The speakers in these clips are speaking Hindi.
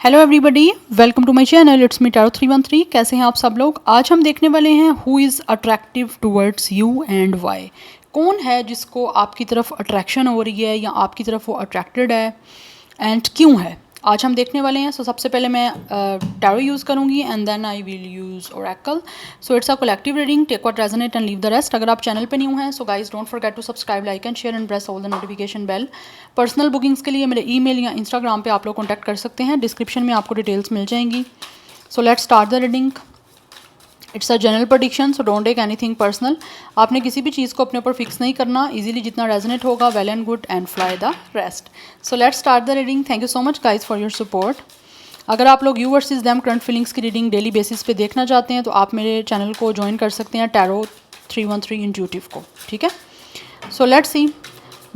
Hello everybody, welcome to my channel. It's me tarot 313। कैसे हैं आप सब लोग। आज हम देखने वाले हैं who is attractive towards you and why. कौन है जिसको आपकी तरफ अट्रैक्शन हो रही है या आपकी तरफ वो अट्रैक्टेड है एंड क्यों है, आज हम देखने वाले हैं। सो सबसे पहले मैं टैरो यूज़ करूँगी and then I will use oracle. So it's a collective reading, take what resonate and leave the rest. अगर आप चैनल पे न्यू हैं so guys don't forget to subscribe, like and share and press all the notification bell. Personal bookings के लिए मेरे ईमेल या इंस्टाग्राम पे आप लोग कॉन्टैक्ट कर सकते हैं, डिस्क्रिप्शन में आपको डिटेल्स मिल जाएंगी। So let's start the reading. It's a general prediction, so don't take anything personal. आपने किसी भी चीज़ को अपने ऊपर फिक्स नहीं करना, इजीली जितना रेजोनेट होगा well and good and fly the rest. So let's start the reading. Thank you so much guys for your support. अगर आप लोग you versus them current feelings की रीडिंग डेली बेसिस पे देखना चाहते हैं तो आप मेरे चैनल को ज्वाइन कर सकते हैं, टैरो 313 इंट्यूटिव को। ठीक है, सो लेट्स सी,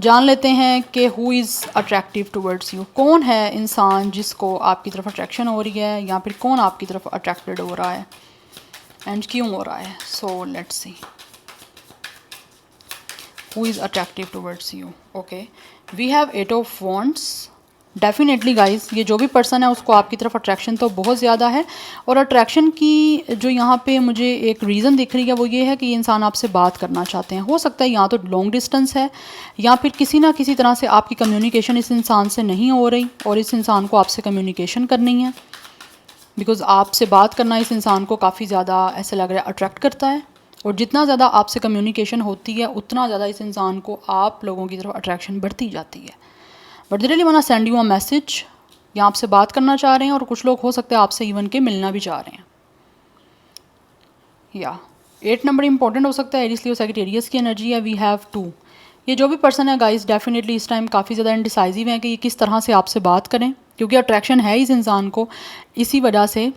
जान लेते हैं कि who is attractive towards you. कौन है इंसान जिसको आपकी तरफ अट्रैक्शन हो रही है या फिर कौन आपकी तरफ अट्रैक्टेड हो रहा है एंड क्यों हो रहा है। So let's see who is attractive towards you. Okay, we have 8 of wands. Definitely guys, ये जो भी पर्सन है उसको आपकी तरफ अट्रैक्शन तो बहुत ज़्यादा है। और अट्रैक्शन की जो यहाँ पे मुझे एक रीज़न दिख रही है वो ये है कि ये इंसान आपसे बात करना चाहते हैं। हो सकता है या तो लॉन्ग डिस्टेंस है या फिर किसी ना किसी तरह से आपकी कम्युनिकेशन इस इंसान से नहीं हो रही और इस इंसान को आपसे कम्युनिकेशन करनी है। बिकॉज़ आपसे बात करना इस इंसान को काफ़ी ज़्यादा ऐसे लग रहा है अट्रैक्ट करता है। और जितना ज़्यादा आपसे कम्युनिकेशन होती है उतना ज़्यादा इस इंसान को आप लोगों की तरफ अट्रैक्शन बढ़ती जाती है। But they really want to send you a message, या आपसे बात करना चाह रहे हैं और कुछ लोग हो सकते हैं आपसे इवन के मिलना भी चाह रहे हैं। या 8 नंबर इंपॉर्टेंट हो सकता है, एरीज लियो सैजिटेरियस की एनर्जी है। We have 2। ये जो भी पर्सन है गाइस डेफिनेटली इस टाइम काफ़ी ज़्यादा इनडिसाइसिव हैं कि ये किस तरह से आपसे बात करें, क्योंकि अट्रैक्शन है इस इंसान को इसी वजह से,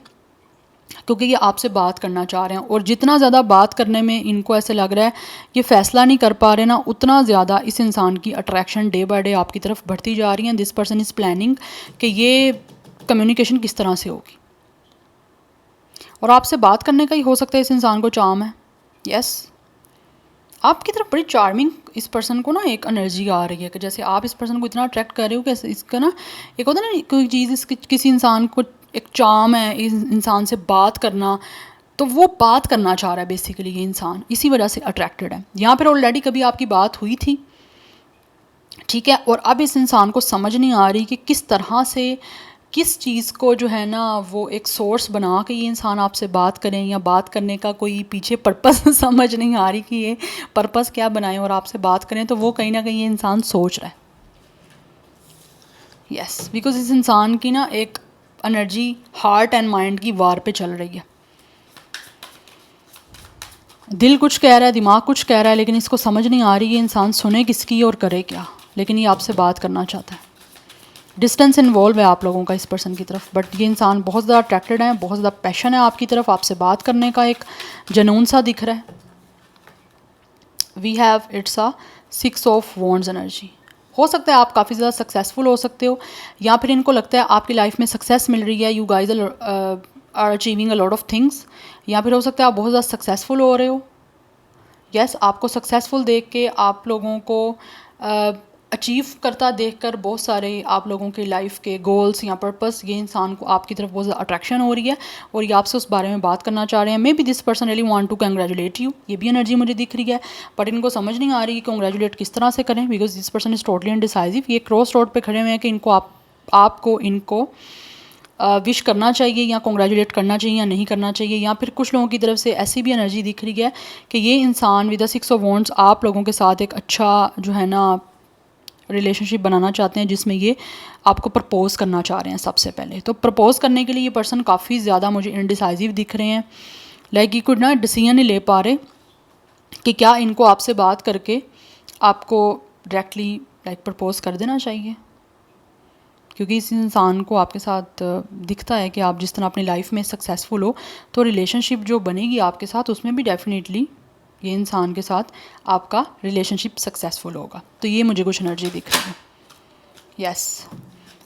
क्योंकि ये आपसे बात करना चाह रहे हैं। और जितना ज़्यादा बात करने में इनको ऐसे लग रहा है ये फ़ैसला नहीं कर पा रहे ना, उतना ज़्यादा इस इंसान की अट्रैक्शन डे बाय डे आपकी तरफ बढ़ती जा रही है। दिस पर्सन इज़ प्लानिंग कि ये कम्युनिकेशन किस तरह से होगी। और आपसे बात करने का ही हो सकता है इस इंसान को चार्म है। यस, आपकी तरफ बड़ी चार्मिंग इस पर्सन को ना एक एनर्जी आ रही है कि जैसे आप इस पर्सन को इतना अट्रैक्ट कर रहे हो कि इसका ना एक होता है ना कोई चीज़, इसकी किसी इंसान को एक चार्म है इस इंसान से बात करना, तो वो बात करना चाह रहा है बेसिकली ये इंसान, इसी वजह से अट्रैक्टेड है। यहाँ पर ऑलरेडी कभी आपकी बात हुई थी, ठीक है, और अब इस इंसान को समझ नहीं आ रही कि किस तरह से किस चीज़ को जो है ना वो एक सोर्स बना के ये इंसान आपसे बात करें, या बात करने का कोई पीछे पर्पस समझ नहीं आ रही कि ये पर्पस क्या बनाएं और आपसे बात करें। तो वो कहीं ना कहीं ये इंसान सोच रहा है। यस, बिकॉज इस इंसान की ना एक एनर्जी हार्ट एंड माइंड की वार पे चल रही है। दिल कुछ कह रहा है, दिमाग कुछ कह रहा है, लेकिन इसको समझ नहीं आ रही ये इंसान सुने किसकी और करे क्या। लेकिन ये आपसे बात करना चाहता है। डिस्टेंस इन्वॉल्व है आप लोगों का इस पर्सन की तरफ, बट ये इंसान बहुत ज़्यादा अट्रैक्टेड है, बहुत ज़्यादा पैशन है आपकी तरफ, आपसे बात करने का एक जनून सा दिख रहा है। We have it's a 6 of wands energy. हो सकता है आप काफ़ी ज़्यादा सक्सेसफुल हो सकते हो, या फिर इनको लगता है आपकी लाइफ में सक्सेस मिल रही है, you guys are achieving a lot of things, या फिर हो सकता है आप बहुत ज़्यादा सक्सेसफुल हो रहे हो। यस, आपको सक्सेसफुल देख के आप लोगों को अचीव करता देखकर बहुत सारे आप लोगों के लाइफ के गोल्स या पर्पस, ये इंसान को आपकी तरफ बहुत ज़्यादा अट्रैक्शन हो रही है और ये आपसे उस बारे में बात करना चाह रहे हैं। Maybe this person really want to congratulate you, ये भी एनर्जी मुझे दिख रही है, बट इनको समझ नहीं आ रही कि कंग्रेचुलेट किस तरह से करें, because this person is totally undecisive. ये क्रॉस रोड पर खड़े हुए हैं कि इनको आपको इनको विश करना चाहिए या कॉन्ग्रेचुलेट करना चाहिए या नहीं करना चाहिए। या फिर कुछ लोगों की तरफ से ऐसी भी एनर्जी दिख रही है कि ये इंसान विद द 6 ऑफ वॉन्ड्स आप लोगों के साथ एक अच्छा जो है ना रिलेशनशिप बनाना चाहते हैं, जिसमें ये आपको प्रपोज़ करना चाह रहे हैं। सबसे पहले तो प्रपोज़ करने के लिए ये पर्सन काफ़ी ज़्यादा मुझे इनडिसाइसिव दिख रहे हैं, लाइक ये कुछ ना डिसीजन नहीं ले पा रहे कि क्या इनको आपसे बात करके आपको डायरेक्टली लाइक प्रपोज़ कर देना चाहिए, क्योंकि इस इंसान को आपके साथ दिखता है कि आप जिस तरह अपनी लाइफ में सक्सेसफुल हो तो रिलेशनशिप जो बनेगी आपके साथ उसमें भी डेफिनेटली ये इंसान के साथ आपका रिलेशनशिप सक्सेसफुल होगा। तो ये मुझे कुछ एनर्जी दिख रही है। Yes,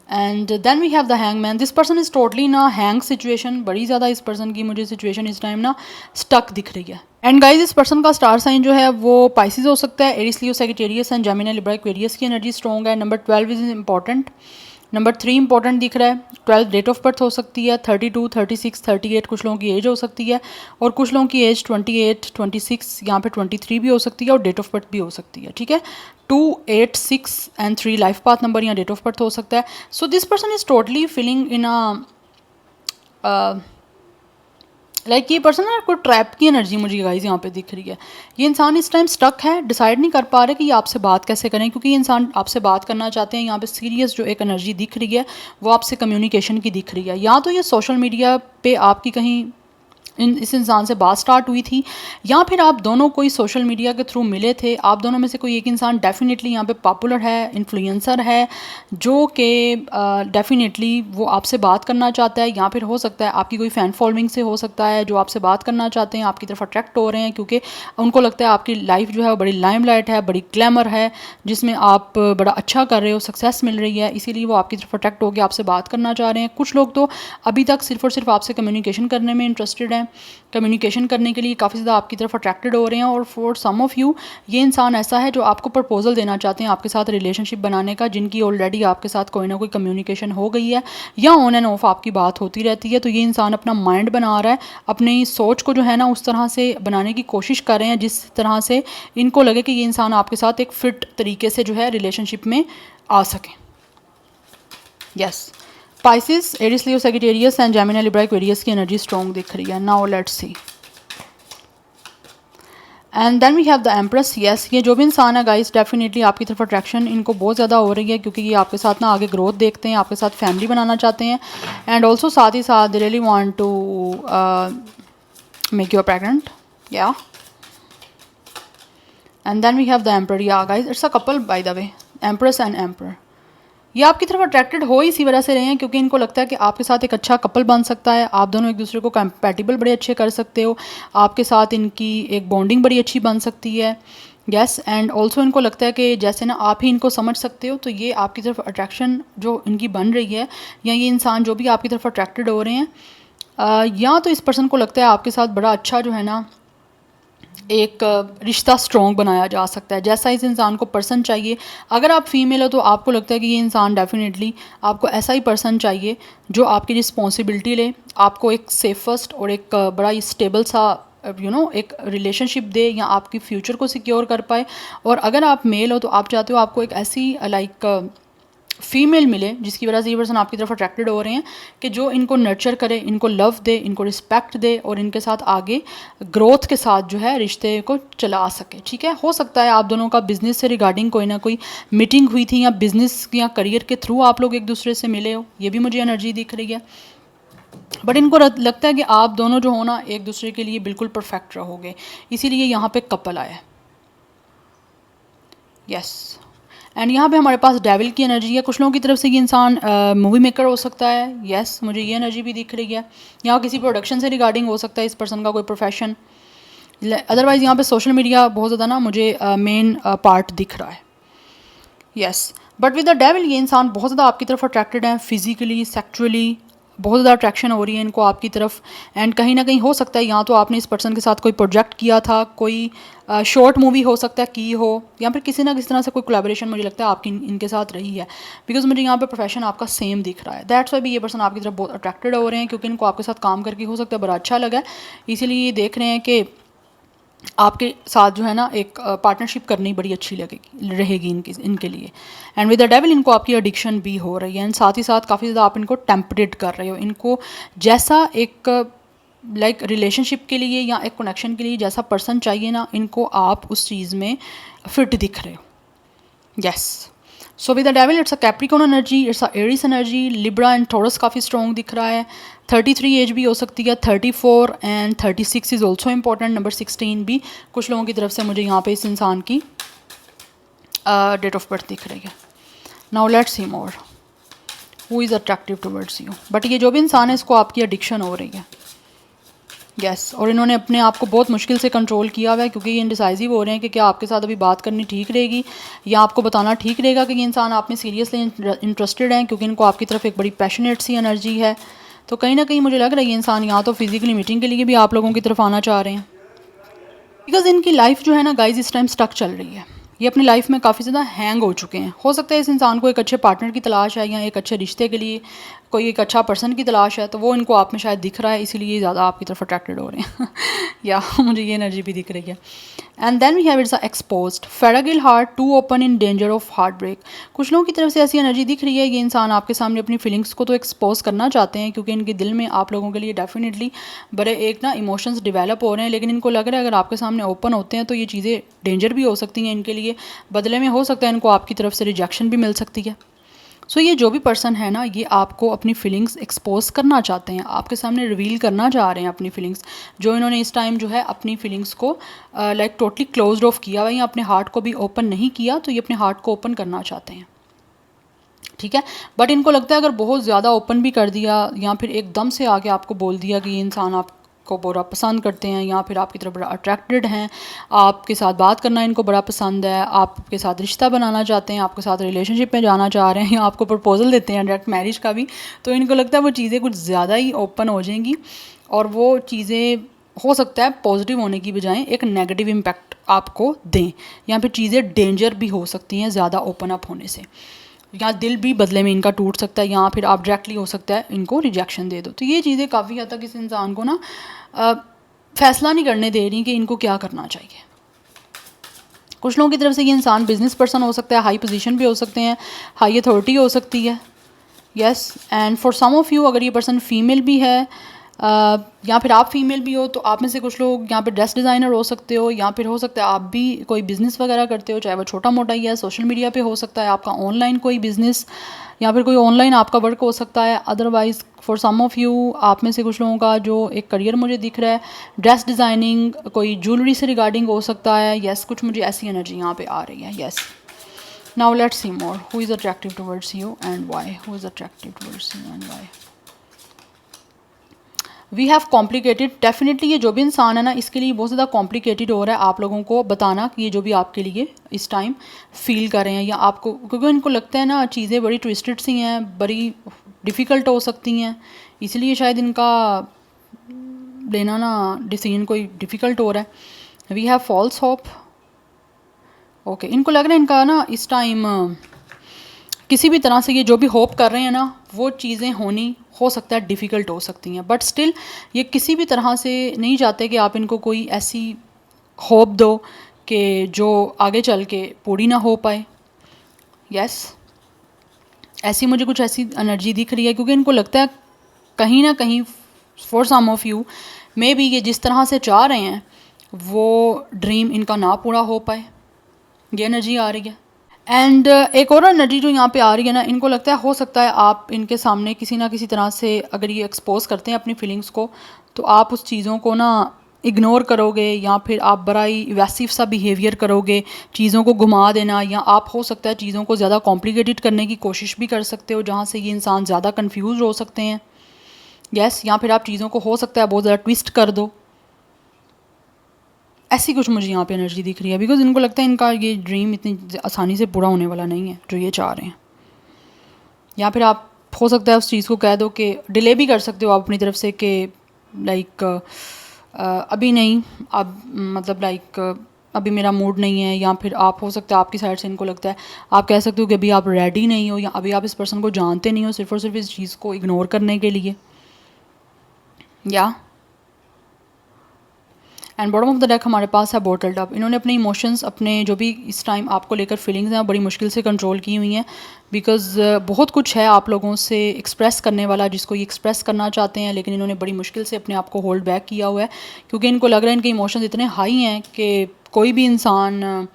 and then we have the hangman. This person is totally ना हैंग सिचुएशन, बड़ी ज़्यादा इस पर्सन की मुझे सिचुएशन इस टाइम ना स्टक दिख रही है। एंड गाइज, इस पर्सन का स्टार साइन जो है वो पाइसिस हो सकता है, Aries Leo Sagittarius and Gemini Libra Aquarius की एनर्जी स्ट्रॉन्ग है। Number 12 is important. Number 3 important दिख रहा है, 12 डेट ऑफ बर्थ हो सकती है, 32, 36, 38 कुछ लोगों की एज हो सकती है, और कुछ लोगों की एज 28, 26, यहाँ पे 23 भी हो सकती है, और डेट ऑफ बर्थ भी हो सकती है, ठीक है। 2, 8, 6 एंड 3 लाइफ पाथ नंबर या डेट ऑफ बर्थ हो सकता है। So this person is totally feeling in a like ये पर्सन ना कोई ट्रैप की एनर्जी मुझे गाइस यहाँ पे दिख रही है। ये इंसान इस टाइम स्टक है, डिसाइड नहीं कर पा रहे कि ये आपसे बात कैसे करें, क्योंकि ये इंसान आपसे बात करना चाहते हैं। यहाँ पे सीरियस जो एक एनर्जी दिख रही है वो आपसे कम्युनिकेशन की दिख रही है। या तो ये सोशल मीडिया पे आपकी कहीं इस इंसान से बात स्टार्ट हुई थी, या फिर आप दोनों कोई सोशल मीडिया के थ्रू मिले थे। आप दोनों में से कोई एक इंसान डेफिनेटली यहाँ पे पॉपुलर है, इन्फ्लुएंसर है, जो कि डेफिनेटली वो आपसे बात करना चाहता है, या फिर हो सकता है आपकी कोई फ़ैन फॉलोइंग से हो सकता है जो आपसे बात करना चाहते हैं, आपकी तरफ अट्रैक्ट हो रहे हैं, क्योंकि उनको लगता है आपकी लाइफ जो है वो बड़ी लाइमलाइट है, बड़ी ग्लैमर है, जिसमें आप बड़ा अच्छा कर रहे हो, सक्सेस मिल रही है, इसीलिए वो आपकी तरफ अट्रैक्ट होकर आपसे बात करना चाह रहे हैं। कुछ लोग तो अभी तक सिर्फ और सिर्फ आपसे कम्युनिकेशन करने में इंटरेस्टेड हैं, कम्युनिकेशन करने के लिए काफ़ी ज़्यादा आपकी तरफ अट्रैक्टेड हो रहे हैं। और फॉर सम ऑफ़ यू ये इंसान ऐसा है जो आपको प्रपोजल देना चाहते हैं आपके साथ रिलेशनशिप बनाने का, जिनकी ऑलरेडी आपके साथ कोई ना कोई कम्युनिकेशन हो गई है या ऑन एंड ऑफ आपकी बात होती रहती है। तो ये इंसान अपना माइंड बना रहा है, अपनी सोच को जो है ना उस तरह से बनाने की कोशिश कर रहे हैं जिस तरह से इनको लगे कि ये इंसान आपके साथ एक फिट तरीके से जो है रिलेशनशिप में आ सके। Yes, Pisces, Aries, Leo, Sagittarius and Gemini, Libra, Aquarius की एनर्जी स्ट्रॉन्ग दिख रही है। Now let's see. And then we have the empress. Yes, ये जो भी इंसान है गाइस डेफिनेटली आपकी तरफ अट्रैक्शन इनको बहुत ज़्यादा हो रही है, क्योंकि ये आपके साथ ना आगे ग्रोथ देखते हैं, आपके साथ फैमिली बनाना चाहते हैं, एंड ऑल्सो साथ ही साथ they really want to make you pregnant. Yeah and then we have the emperor. Yeah guys it's a couple by the way, empress and emperor. ये आपकी तरफ अट्रैक्टेड हो इसी वजह से रहे हैं क्योंकि इनको लगता है कि आपके साथ एक अच्छा कपल बन सकता है, आप दोनों एक दूसरे को कंपैटिबल बड़े अच्छे कर सकते हो, आपके साथ इनकी एक बॉन्डिंग बड़ी अच्छी बन सकती है। यस, एंड ऑल्सो इनको लगता है कि जैसे ना आप ही इनको समझ सकते हो, तो ये आपकी तरफ अट्रैक्शन जो इनकी बन रही है, या ये इंसान जो भी आपकी तरफ अट्रैक्टेड हो रहे हैं, या तो इस पर्सन को लगता है आपके साथ बड़ा अच्छा जो है ना एक रिश्ता स्ट्रॉन्ग बनाया जा सकता है, जैसा इस इंसान को पर्सन चाहिए। अगर आप फीमेल हो तो आपको लगता है कि ये इंसान डेफिनेटली आपको ऐसा ही पर्सन चाहिए जो आपकी रिस्पॉन्सिबिलिटी ले, आपको एक सेफेस्ट और एक बड़ा ही स्टेबल सा एक रिलेशनशिप दे, या आपकी फ्यूचर को सिक्योर कर पाए। और अगर आप मेल हो तो आप चाहते हो आपको एक ऐसी लाइक फीमेल मिले जिसकी वजह से ये पर्सन आपकी तरफ अट्रैक्टेड हो रहे हैं, कि जो इनको नर्चर करे, इनको लव दे, इनको रिस्पेक्ट दे, और इनके साथ आगे ग्रोथ के साथ जो है रिश्ते को चला सके। ठीक है, हो सकता है आप दोनों का बिज़नेस से रिगार्डिंग कोई ना कोई मीटिंग हुई थी, या बिज़नेस या करियर के थ्रू आप लोग एक दूसरे से मिले हो, ये भी मुझे एनर्जी दिख रही है। बट इनको लगता है कि आप दोनों जो हो ना एक दूसरे के लिए बिल्कुल परफेक्ट रहोगे, इसीलिए यहाँ पे कपल आया है। यस, एंड यहाँ पे हमारे पास डेविल की एनर्जी है। कुछ लोगों की तरफ से ये इंसान मूवी मेकर हो सकता है। यस, मुझे ये एनर्जी भी दिख रही है। यहाँ किसी प्रोडक्शन से रिगार्डिंग हो सकता है इस पर्सन का कोई प्रोफेशन। अदरवाइज़ यहाँ पे सोशल मीडिया बहुत ज़्यादा ना मुझे मेन पार्ट दिख रहा है। Yes, but with the devil ये इंसान बहुत ज़्यादा आपकी तरफ अट्रैक्टेड है, फिजिकली, सेक्चुअली बहुत ज़्यादा अट्रैक्शन हो रही है इनको आपकी तरफ। एंड कहीं ना कहीं हो सकता है यहाँ तो आपने इस पर्सन के साथ कोई प्रोजेक्ट किया था, कोई शॉर्ट मूवी हो सकता है की हो, या फिर किसी ना किसी तरह से कोई कोलैबोरेशन मुझे लगता है आपकी इनके साथ रही है, बिकॉज मुझे यहाँ पे प्रोफेशन आपका सेम दिख रहा है। दैट्स वाई भी ये पर्सन आपकी तरफ बहुत अट्रैक्टेड हो रहे हैं, क्योंकि इनको आपके साथ काम करके हो सकता है बड़ा अच्छा लगा है, इसीलिए ये देख रहे हैं कि आपके साथ जो है ना एक पार्टनरशिप करनी बड़ी अच्छी रहेगी इनके लिए। एंड विद द डेविल इनको आपकी एडिक्शन भी हो रही है, एंड साथ ही साथ काफ़ी ज़्यादा आप इनको टेम्परेट कर रहे हो। इनको जैसा एक लाइक रिलेशनशिप के लिए या एक कनेक्शन के लिए जैसा पर्सन चाहिए ना, इनको आप उस चीज़ में फिट दिख रहे हो। Yes, so with the devil it's a Capricorn energy, it's a Aries energy, Libra and Taurus काफ़ी स्ट्रॉन्ग दिख रहा है। 33 एज भी हो सकती है, 34 and 36 is also important. Number 16 भी कुछ लोगों की तरफ से मुझे यहाँ पे इस इंसान की डेट ऑफ बर्थ दिख रही है। Now let's see more who is attractive towards you. But ये जो भी इंसान है इसको आपकी एडिक्शन हो रही है। यस, और इन्होंने अपने आप को बहुत मुश्किल से कंट्रोल किया हुआ है, क्योंकि ये इंडिसाइजिव हो रहे हैं कि क्या आपके साथ अभी बात करनी ठीक रहेगी, या आपको बताना ठीक रहेगा कि ये इंसान आप में सीरियसली इंटरेस्टेड हैं, क्योंकि इनको आपकी तरफ एक बड़ी पैशनेट सी एनर्जी है। तो कहीं ना कहीं मुझे लग रहा है ये इंसान यहाँ तो फिजिकली मीटिंग के लिए भी आप लोगों की तरफ आना चाह रहे हैं, बिकॉज इनकी लाइफ जो है ना गाइज इस टाइम स्टक चल रही है। ये अपनी लाइफ में काफ़ी ज़्यादा हैंग हो चुके हैं। हो सकता है इस इंसान को एक अच्छे पार्टनर की तलाश है या एक अच्छे रिश्ते के लिए कोई एक अच्छा पर्सन की तलाश है, तो वो इनको आप में शायद दिख रहा है, इसीलिए ज़्यादा आपकी तरफ अट्रैक्टेड हो रहे हैं या मुझे ये एनर्जी भी दिख रही है। And then we have it's exposed fragile heart to open in danger of heart break. कुछ लोगों की तरफ से ऐसी एनर्जी दिख रही है, ये इंसान आपके सामने अपनी फीलिंग्स को तो एक्सपोज करना चाहते हैं क्योंकि इनके दिल में आप लोगों के लिए डेफिनेटली बड़े एक ना इमोशंस डेवलप हो रहे हैं, लेकिन इनको लग रहा है अगर आपके सामने ओपन होते हैं तो ये चीज़ें डेंजर भी हो सकती हैं इनके लिए, बदले में हो सकता है इनको आपकी तरफ से रिजेक्शन भी मिल सकती है। सो ये जो भी पर्सन है ना, ये आपको अपनी फीलिंग्स एक्सपोज करना चाहते हैं, आपके सामने रिवील करना चाह रहे हैं अपनी फीलिंग्स। जो इन्होंने इस टाइम जो है अपनी फीलिंग्स को लाइक टोटली क्लोज्ड ऑफ किया हुआ है या अपने हार्ट को भी ओपन नहीं किया, तो ये अपने हार्ट को ओपन करना चाहते हैं, ठीक है। बट इनको लगता है अगर बहुत ज़्यादा ओपन भी कर दिया या फिर एकदम से आके आपको बोल दिया कि ये इंसान आपको बड़ा पसंद करते हैं या फिर आपकी तरफ बड़ा अट्रैक्टेड हैं, आपके साथ बात करना इनको बड़ा पसंद है, आपके साथ रिश्ता बनाना चाहते हैं, आपके साथ रिलेशनशिप में जाना चाह रहे हैं या आपको प्रपोजल देते हैं डायरेक्ट मैरिज का भी, तो इनको लगता है वो चीज़ें कुछ ज़्यादा ही ओपन हो जाएंगी और वो चीज़ें हो सकता है पॉजिटिव होने की बजाय एक नेगेटिव इम्पैक्ट आपको दें या फिर चीज़ें डेंजर भी हो सकती हैं ज़्यादा ओपन अप होने से, या दिल भी बदले में इनका टूट सकता है या फिर आप डायरेक्टली हो सकता है इनको रिजेक्शन दे दो। तो ये चीज़ें काफ़ी हद तक इस इंसान को ना फैसला नहीं करने दे रही कि इनको क्या करना चाहिए। कुछ लोगों की तरफ से ये इंसान बिजनेस पर्सन हो सकता है, हाई पोजीशन भी हो सकते हैं, हाई अथॉरिटी हो सकती है, yes. And for some of you अगर ये पर्सन फीमेल भी है या फिर आप फीमेल भी हो, तो आप में से कुछ लोग यहाँ पे ड्रेस डिज़ाइनर हो सकते हो या फिर हो सकता है आप भी कोई बिज़नेस वगैरह करते हो, चाहे वो छोटा मोटा ही है, सोशल मीडिया पे हो सकता है आपका ऑनलाइन कोई बिज़नेस या फिर कोई ऑनलाइन आपका वर्क हो सकता है। Otherwise for some of you आप में से कुछ लोगों का जो एक करियर मुझे दिख रहा है ड्रेस डिज़ाइनिंग, कोई ज्वेलरी से रिगार्डिंग हो सकता है, यस। कुछ मुझे ऐसी एनर्जी यहाँ पे आ रही है, yes. Now let's see more, who is attractive towards you and why, who is attractive towards you and why. We have complicated, definitely ये जो भी इंसान है ना इसके लिए बहुत ज़्यादा कॉम्प्लिकेटेड हो रहा है आप लोगों को बताना कि ये जो भी आपके लिए इस टाइम फील कर रहे हैं या आपको, क्योंकि इनको लगता है ना चीज़ें बड़ी ट्विस्टेड सी हैं, बड़ी डिफ़िकल्ट हो सकती हैं, इसलिए शायद इनका लेना ना डिसीजन कोई डिफ़िकल्ट हो रहा है। We have false hope, okay. इनको लग रहा है इनका ना इस टाइम किसी भी तरह से ये जो भी होप कर रहे हैं ना वो चीज़ें होनी हो सकता है डिफ़िकल्ट हो सकती हैं, बट स्टिल ये किसी भी तरह से नहीं चाहते कि आप इनको कोई ऐसी होप दो कि जो आगे चल के पूरी ना हो पाए, यस। ऐसी मुझे कुछ ऐसी एनर्जी दिख रही है क्योंकि इनको लगता है कहीं ना कहीं for some of you maybe ये जिस तरह से चाह रहे हैं वो ड्रीम इनका ना पूरा हो पाए, ये एनर्जी आ रही है। एंड एक और एनर्जी जो यहाँ पे आ रही है ना, इनको लगता है हो सकता है आप इनके सामने किसी ना किसी तरह से अगर ये एक्सपोज करते हैं अपनी फीलिंग्स को तो आप उस चीज़ों को ना इग्नोर करोगे या फिर आप बड़ा ही इवेसिव सा बिहेवियर करोगे, चीज़ों को घुमा देना, या आप हो सकता है चीज़ों को ज़्यादा कॉम्प्लिकेटेड करने की कोशिश भी कर सकते हो जहाँ से ये इंसान ज़्यादा कन्फ्यूज हो सकते हैं, यस। या फिर आप चीज़ों को हो सकता है बहुत ज़्यादा ट्विस्ट कर दो, ऐसी कुछ मुझे यहाँ पे एनर्जी दिख रही है बिकॉज इनको लगता है इनका ये ड्रीम इतनी आसानी से पूरा होने वाला नहीं है जो ये चाह रहे हैं। या फिर आप हो सकता है उस चीज़ को कह दो कि डिले भी कर सकते हो आप अपनी तरफ से कि लाइक अभी नहीं, अब मतलब लाइक अभी मेरा मूड नहीं है, या फिर आप हो सकता है आपकी साइड से इनको लगता है आप कह सकते हो कि अभी आप रेडी नहीं हो या अभी आप इस पर्सन को जानते नहीं हो सिर्फ और सिर्फ इस चीज़ को इग्नोर करने के लिए, या। And bottom of the deck हमारे पास है बॉटल्ड अप। इन्होंने अपने इमोशंस अपने जो भी इस टाइम आपको लेकर फीलिंग्स हैं बड़ी मुश्किल से कंट्रोल की हुई हैं बिकॉज बहुत कुछ है आप लोगों से एक्सप्रेस करने वाला जिसको ये एक्सप्रेस करना चाहते हैं, लेकिन इन्होंने बड़ी मुश्किल से अपने आप को होल्ड बैक किया हुआ है क्योंकि इनको लग रहा है इनके इमोशंस इतने हाई हैं कि कोई भी इंसान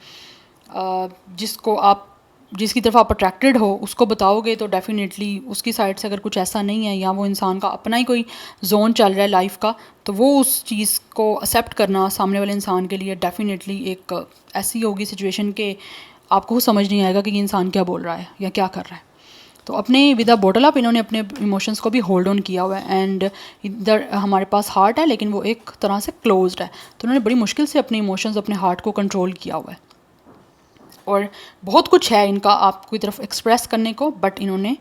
जिसको आप जिसकी तरफ आप अट्रैक्टेड हो उसको बताओगे तो डेफिनेटली उसकी साइड से अगर कुछ ऐसा नहीं है या वो इंसान का अपना ही कोई जोन चल रहा है लाइफ का, तो वो उस चीज़ को एक्सेप्ट करना सामने वाले इंसान के लिए डेफिनेटली एक ऐसी होगी सिचुएशन कि आपको समझ नहीं आएगा कि ये इंसान क्या बोल रहा है या क्या कर रहा है। तो अपने विद अ बॉटल अप इन्होंने अपने इमोशंस को भी होल्ड ऑन किया हुआ है एंड इधर हमारे पास हार्ट है लेकिन वो एक तरह से क्लोज्ड है, तो उन्होंने बड़ी मुश्किल से अपने इमोशंस अपने हार्ट को कंट्रोल किया हुआ है और बहुत कुछ है इनका आपकी तरफ एक्सप्रेस करने को, बट इन्होंने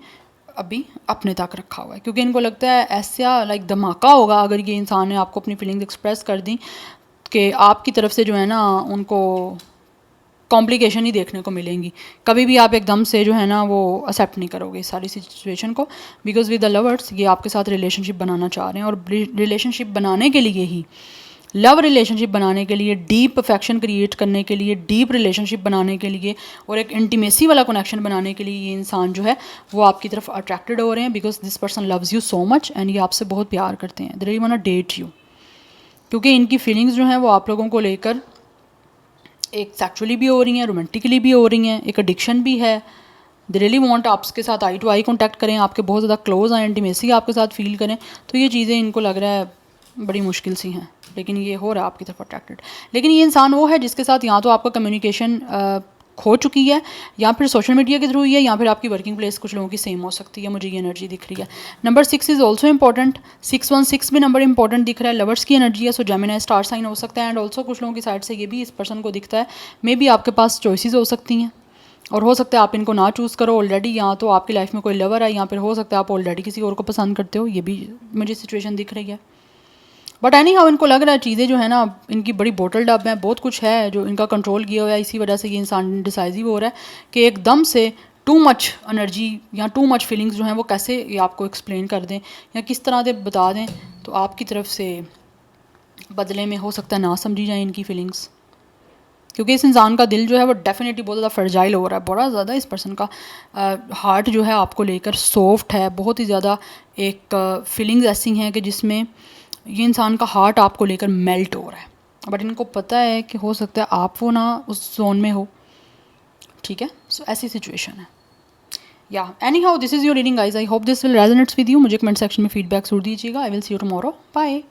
अभी अपने तक रखा हुआ है क्योंकि इनको लगता है ऐसा लाइक धमाका होगा अगर ये इंसान ने आपको अपनी फीलिंग्स एक्सप्रेस कर दी कि आपकी तरफ से जो है ना उनको कॉम्प्लिकेशन ही देखने को मिलेंगी। कभी भी आप एकदम से जो है ना वो एक्सेप्ट नहीं करोगे इस सारी सिचुएशन को, बिकॉज विद द लवर्स ये आपके साथ रिलेशनशिप बनाना चाह रहे हैं, और रिलेशनशिप बनाने के लिए ही, लव रिलेशनशिप बनाने के लिए, डीप अफेक्शन क्रिएट करने के लिए, डीप रिलेशनशिप बनाने के लिए और एक इंटीमेसी वाला कनेक्शन बनाने के लिए ये इंसान जो है वो आपकी तरफ अट्रैक्टेड हो रहे हैं, because this person loves you so much and ये आपसे बहुत प्यार करते हैं। They really want to date you, क्योंकि इनकी फीलिंग्स जो हैं वो आप लोगों को लेकर एक सेक्चुअली भी हो रही हैं, रोमांटिकली भी हो रही हैं, एक एडिक्शन भी है। दे रियली वांट आपके साथ आई टू आई कॉन्टैक्ट करें, आपके बहुत ज़्यादा क्लोज आए, इंटीमेसी आपके साथ फील करें। तो ये चीज़ें इनको लग रहा है बड़ी मुश्किल सी हैं, लेकिन ये हो रहा है आपकी तरफ अट्रैक्टेड। लेकिन ये इंसान वो है जिसके साथ या तो आपका कम्युनिकेशन खो चुकी है, या फिर सोशल मीडिया के थ्रू ही है, या फिर आपकी वर्किंग प्लेस कुछ लोगों की सेम हो सकती है। मुझे ये एनर्जी दिख रही है। नंबर 6 इज़ ऑल्सो इंपॉर्टेंट, 616 भी नंबर इंपॉर्टेंट दिख रहा है, लवर्स की एनर्जी है, सो जेमिनी स्टार साइन हो सकता है। एंड ऑल्सो कुछ लोगों की साइड से ये भी इस पर्सन को दिखता है, मे बी आपके पास चॉइसेस हो सकती हैं, और हो सकता है आप इनको ना चूज़ करो ऑलरेडी, या तो आपकी लाइफ में कोई लवर है, या फिर हो सकता है आप ऑलरेडी किसी और को पसंद करते हो। ये भी मुझे सिचुएशन दिख रही है। बट एनी हाउ इनको लग रहा है चीज़ें जो है ना इनकी बड़ी बोटल डब है, बहुत कुछ है जो इनका कंट्रोल किया हुआ है। इसी वजह से ये इंसान डिसाइसिव हो रहा है कि एकदम से टू मच एनर्जी या टू मच फीलिंग्स जो हैं वो कैसे ये आपको एक्सप्लेन कर दें या किस तरह से बता दें, तो आपकी तरफ से बदले में हो सकता है ना समझी जाए इनकी फीलिंग्स। क्योंकि इस इंसान का दिल जो है वो डेफिनेटली बहुत ज़्यादा फर्जाइल हो रहा है, बड़ा ज़्यादा इस पर्सन का हार्ट जो है आपको लेकर सॉफ्ट है, बहुत ही ज़्यादा एक फीलिंग्स ऐसी हैं कि जिसमें ये इंसान का हार्ट आपको लेकर मेल्ट हो रहा है। बट इनको पता है कि हो सकता है आप वो ना उस जोन में हो, ठीक है। सो ऐसी सिचुएशन है। या anyhow this is your reading guys, I hope this will resonates with you. मुझे कमेंट सेक्शन में फीडबैक जरूर दीजिएगा। I will see you tomorrow, bye.